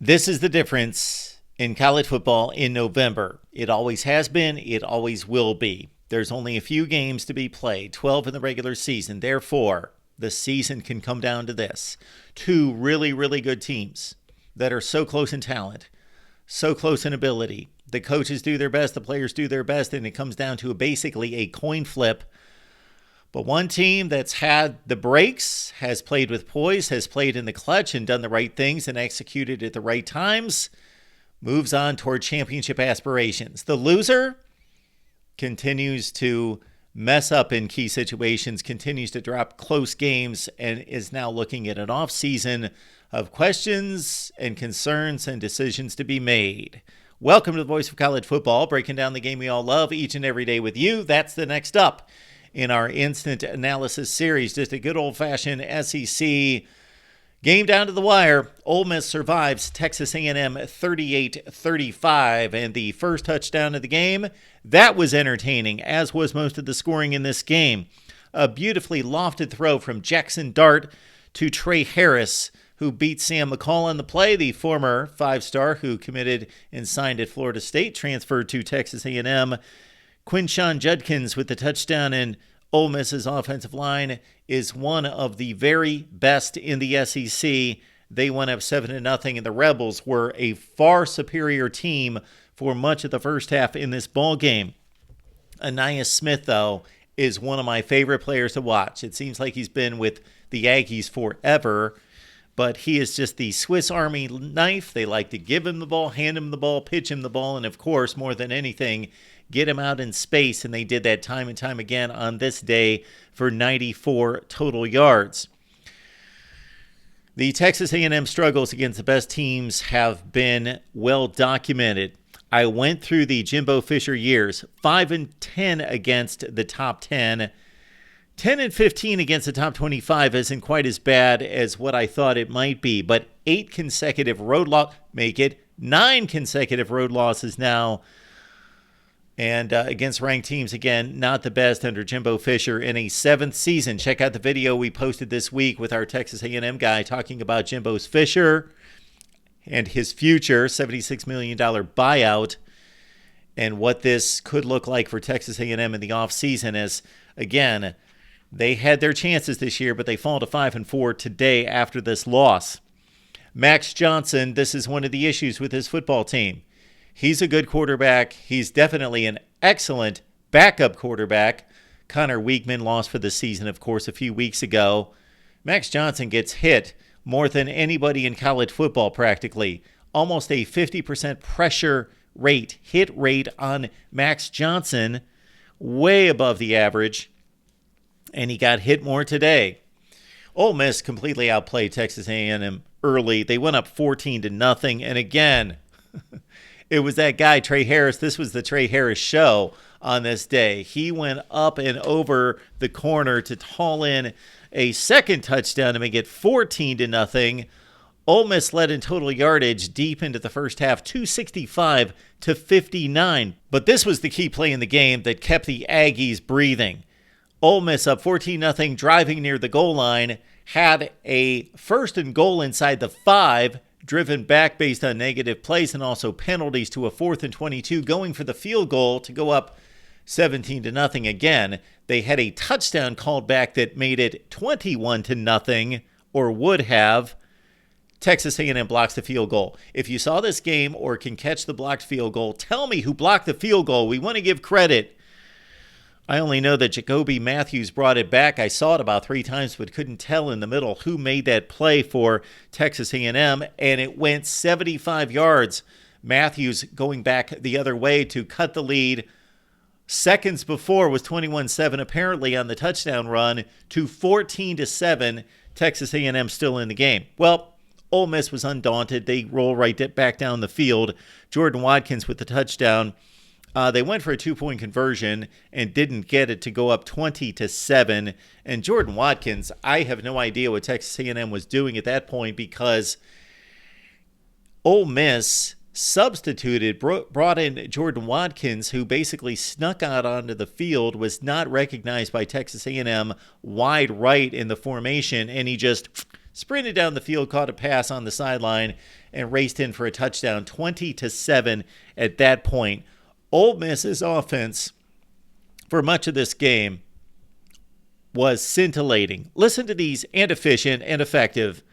This is the difference in college football in November. It always has been. It always will be. There's only a few games to be played, 12 in the regular season. Therefore, the season can come down to this. Two really, really good teams that are so close in talent, so close in ability. The coaches do their best, the players do their best, and it comes down to basically a coin flip. But one team that's had the breaks, has played with poise, has played in the clutch and done the right things and executed at the right times, moves on toward championship aspirations. The loser continues to mess up in key situations, continues to drop close games, and is now looking at an off-season of questions and concerns and decisions to be made. Welcome to the Voice of College Football, breaking down the game we all love each and every day with you. That's the next up in our instant analysis series. Just a good old-fashioned SEC game down to the wire. Ole Miss survives Texas A&M 38-35, and the first touchdown of the game, that was entertaining, as was most of the scoring in this game. A beautifully lofted throw from Jackson Dart to Trey Harris, who beat Sam McCall on the play, the former five-star who committed and signed at Florida State, transferred to Texas A&M. Quinshon Judkins with the touchdown, and Ole Miss's offensive line is one of the very best in the SEC. They went up 7-0, and the Rebels were a far superior team for much of the first half in this ball game. Ainias Smith, though, is one of my favorite players to watch. It seems like he's been with the Aggies forever, but he is just the Swiss Army knife. They like to give him the ball, hand him the ball, pitch him the ball, and of course, more than anything, get him out in space, and they did that time and time again on this day for 94 total yards. The Texas A&M struggles against the best teams have been well documented. I went through the Jimbo Fisher years, 5-10 against the top 10. 10-15 against the top 25 isn't quite as bad as what I thought it might be, but 8 consecutive road losses make it 9 consecutive road losses now. And against ranked teams, again, not the best under Jimbo Fisher in a 7th season. Check out the video we posted this week with our Texas A&M guy talking about Jimbo's Fisher and his future $76 million buyout and what this could look like for Texas A&M in the offseason as, again, they had their chances this year, but they fall to 5-4 today after this loss. Max Johnson, this is one of the issues with his football team. He's a good quarterback. He's definitely an excellent backup quarterback. Connor Weigman lost for the season, of course, a few weeks ago. Max Johnson gets hit more than anybody in college football practically. Almost a 50% pressure rate, hit rate on Max Johnson, way above the average. And he got hit more today. Ole Miss completely outplayed Texas A&M early. They went up 14-0. And again, it was that guy, Trey Harris. This was the Trey Harris show on this day. He went up and over the corner to haul in a second touchdown to make it 14-0. Ole Miss led in total yardage deep into the first half, 265-59. But this was the key play in the game that kept the Aggies breathing. Ole Miss up 14-0, driving near the goal line, had a first and goal inside the 5, driven back based on negative plays and also penalties to a 4th and 22, going for the field goal to go up 17-0 again. They had a touchdown called back that made it 21-0, or would have. Texas A&M blocks the field goal. If you saw this game or can catch the blocked field goal, tell me who blocked the field goal. We want to give credit. I only know that Jacoby Matthews brought it back. I saw it about 3 times, but couldn't tell in the middle who made that play for Texas A&M, and it went 75 yards. Matthews going back the other way to cut the lead. Seconds before was 21-7 apparently on the touchdown run to 14-7. Texas A&M still in the game. Well, Ole Miss was undaunted. They roll right back down the field. Jordan Watkins with the touchdown. They went for a 2-point conversion and didn't get it to go up 20-7. And Jordan Watkins, I have no idea what Texas A&M was doing at that point because Ole Miss substituted, brought in Jordan Watkins, who basically snuck out onto the field, was not recognized by Texas A&M wide right in the formation, and he just sprinted down the field, caught a pass on the sideline, and raced in for a touchdown, 20-7 at that point. Ole Miss's offense for much of this game was scintillating. Listen to these, and efficient and effective.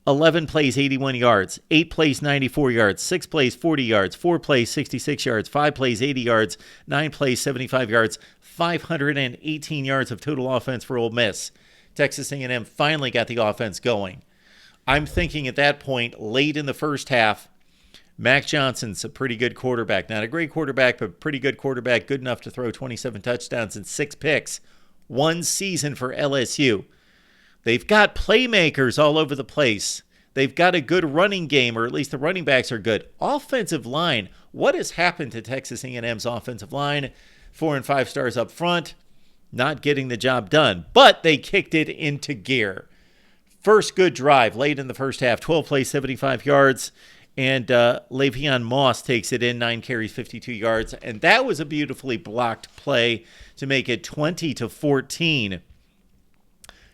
11 plays, 81 yards. 8 plays, 94 yards. 6 plays, 40 yards. 4 plays, 66 yards. 5 plays, 80 yards. 9 plays, 75 yards. 518 yards of total offense for Ole Miss. Texas A&M finally got the offense going. I'm thinking at that point, late in the first half, Mac Johnson's a pretty good quarterback. Not a great quarterback, but pretty good quarterback. Good enough to throw 27 touchdowns and 6 picks. One season for LSU. They've got playmakers all over the place. They've got a good running game, or at least the running backs are good. Offensive line. What has happened to Texas A&M's offensive line? 4 and 5 stars up front, not getting the job done. But they kicked it into gear. First good drive late in the first half. 12 plays, 75 yards. And Le'Veon Moss takes it in, 9 carries, 52 yards. And that was a beautifully blocked play to make it 20-14.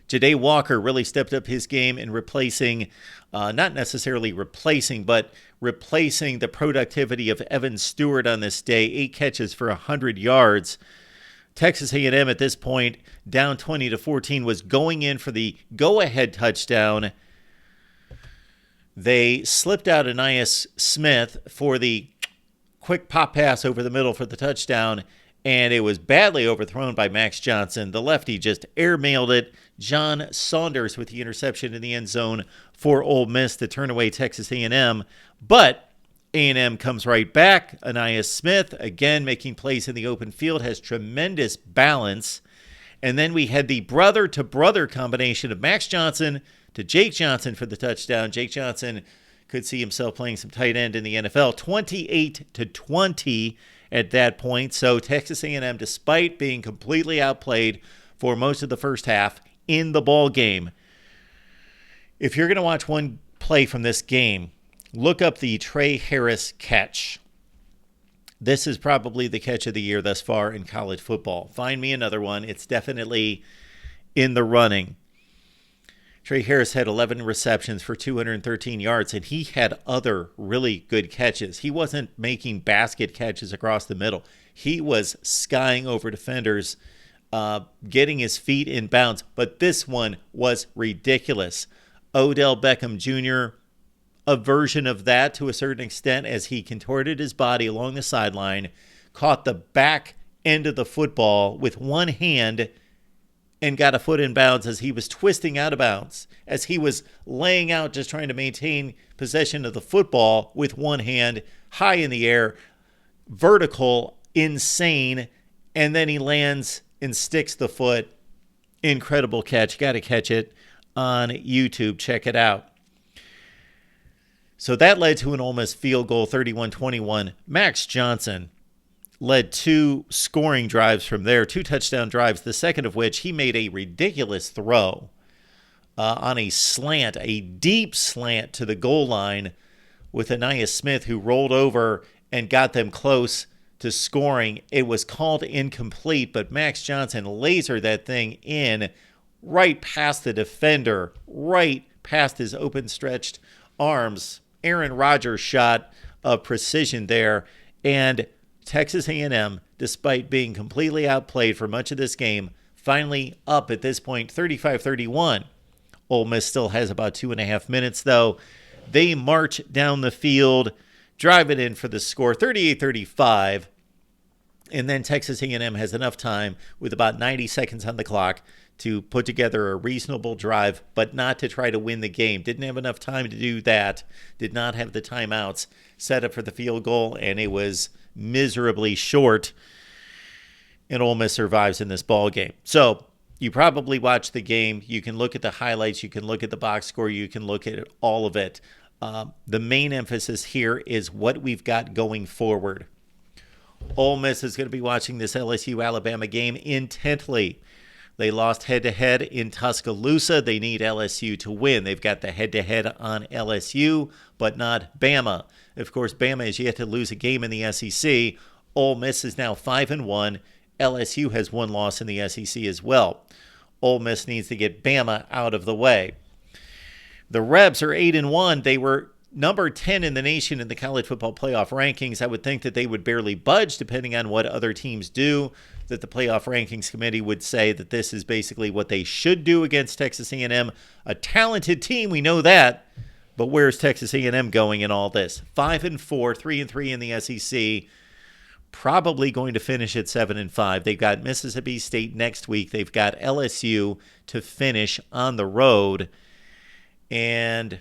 Ja'Day Walker really stepped up his game in replacing, not necessarily replacing, but replacing the productivity of Evan Stewart on this day. 8 catches for 100 yards. Texas A&M at this point, down 20-14, was going in for the go-ahead touchdown. They slipped out Ainias Smith for the quick pop pass over the middle for the touchdown, and it was badly overthrown by Max Johnson. The lefty just airmailed it. John Saunders with the interception in the end zone for Ole Miss to turn away Texas A&M. But A&M comes right back. Ainias Smith, again, making plays in the open field, has tremendous balance. And then we had the brother-to-brother combination of Max Johnson to Jake Johnson for the touchdown. Jake Johnson could see himself playing some tight end in the NFL. 28-20 at that point. So Texas A&M, despite being completely outplayed for most of the first half, in the ball game. If you're going to watch one play from this game, look up the Trey Harris catch. This is probably the catch of the year thus far in college football. Find me another one. It's definitely in the running. Trey Harris had 11 receptions for 213 yards, and he had other really good catches. He wasn't making basket catches across the middle. He was skying over defenders, getting his feet in bounds. But this one was ridiculous. Odell Beckham Jr., a version of that to a certain extent, as he contorted his body along the sideline, caught the back end of the football with one hand and got a foot in bounds as he was twisting out of bounds, as he was laying out just trying to maintain possession of the football with one hand, high in the air, vertical, insane, and then he lands and sticks the foot. Incredible catch. Got to catch it on YouTube. Check it out. So that led to an Ole Miss field goal, 31-21. Max Johnson led 2 scoring drives from there, 2 touchdown drives, the second of which he made a ridiculous throw on a slant, a deep slant to the goal line with Ainias Smith, who rolled over and got them close to scoring. It was called incomplete, but Max Johnson lasered that thing in right past the defender, right past his open stretched arms. Aaron Rodgers shot of precision there, and Texas A&M, despite being completely outplayed for much of this game, finally up at this point 35-31. Ole Miss still has about 2.5 minutes, though. They march down the field, drive it in for the score, 38-35. And then Texas A&M has enough time with about 90 seconds on the clock to put together a reasonable drive, but not to try to win the game. Didn't have enough time to do that. Did not have the timeouts set up for the field goal, and it was miserably short. And Ole Miss survives in this ball game. So you probably watched the game. You can look at the highlights. You can look at the box score. You can look at all of it. The main emphasis here is what we've got going forward. Ole Miss is going to be watching this LSU-Alabama game intently. They lost head-to-head in Tuscaloosa. They need LSU to win. They've got the head-to-head on LSU, but not Bama. Of course, Bama is yet to lose a game in the SEC. Ole Miss is now 5-1. LSU has 1 loss in the SEC as well. Ole Miss needs to get Bama out of the way. The Rebs are 8-1. They were number 10 in the nation in the college football playoff rankings. I would think that they would barely budge depending on what other teams do, that the playoff rankings committee would say that this is basically what they should do against Texas A&M, a talented team, we know that, but where's Texas A&M going in all this? 5-4, 3-3 in the SEC, probably going to finish at 7-5. They've got Mississippi State next week. They've got LSU to finish on the road. And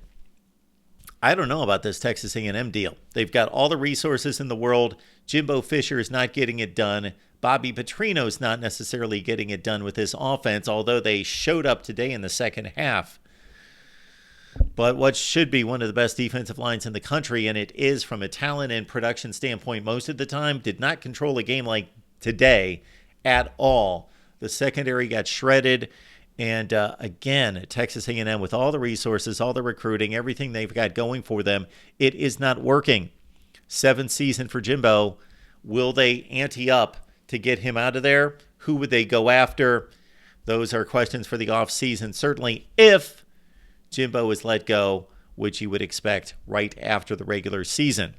I don't know about this Texas A&M deal. They've got all the resources in the world. Jimbo Fisher is not getting it done. Bobby Petrino's not necessarily getting it done with this offense, although they showed up today in the second half. But what should be one of the best defensive lines in the country, and it is from a talent and production standpoint most of the time, did not control a game like today at all. The secondary got shredded. And again, Texas A&M, with all the resources, all the recruiting, everything they've got going for them, it is not working. 7th season for Jimbo. Will they ante up to get him out of there? Who would they go after? Those are questions for the offseason. Certainly if Jimbo is let go, which you would expect right after the regular season.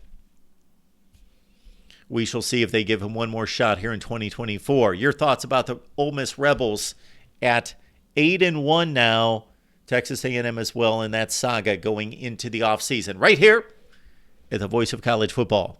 We shall see if they give him one more shot here in 2024. Your thoughts about the Ole Miss Rebels at 8-1 now, Texas A&M as well in that saga going into the offseason. Right here at the Voice of College Football.